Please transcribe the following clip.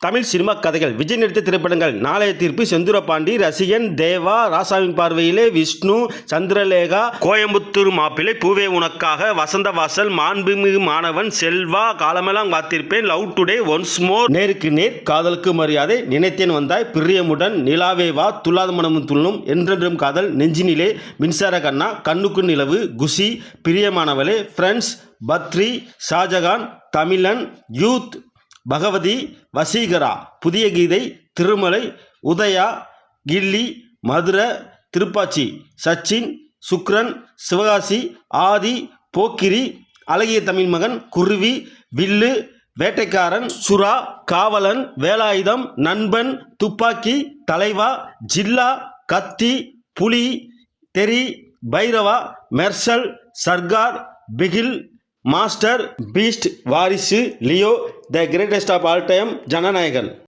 Tamil cinema கதைகள், விஜய் நடித்த திரைப்படங்கள். நாளைய தீர்ப்பு, செந்தூரபாண்டி, ரசிகன், தேவா, ராசாவின் பார்வையிலே, விஷ்ணு, சந்திரலேகா, கோயம்புத்தூர் மாப்பிள்ளை, பூவே உனக்காக, வசந்தவாசல், மாண்புமிகு மாணவன், செல்வா, காலமெல்லாம் காத்திருப்பேன், லவ் டுடே, ஒன்ஸ் மோர், நேருக்கு நேர், காதலுக்கு மரியாதை, நினைத்தேன் வந்தாய், பிரியமுடன், நிலாவே வா, துள்ளாத மனமும் துள்ளும், என்றென்றும் காதல், நெஞ்சினிலே, மின்சார கண்ணா, கண்ணுக்கு நிலவு, குஷி, பிரியமானவளே, ஃப்ரெண்ட்ஸ், பத்ரி, ஷாஜகான், தமிழன், யூத், பகவதி, வசீகரா, புதிய கீதை, திருமலை, உதயா, கில்லி, மதுரை, திருப்பாச்சி, சச்சின், சுக்ரன், சிவகாசி, ஆதி, போக்கிரி, அழகிய தமிழ் மகன், குருவி, வில்லு, வேட்டைக்காரன், சுறா, காவலன், வேலாயுதம், நண்பன், துப்பாக்கி, தலைவா, ஜில்லா, Kaththi, Puli, Theri, Bairavaa, Mersal, Sarkar, Bigil, Master, Beast, Varisu, Leo, the Greatest of All Time, Jananayagan.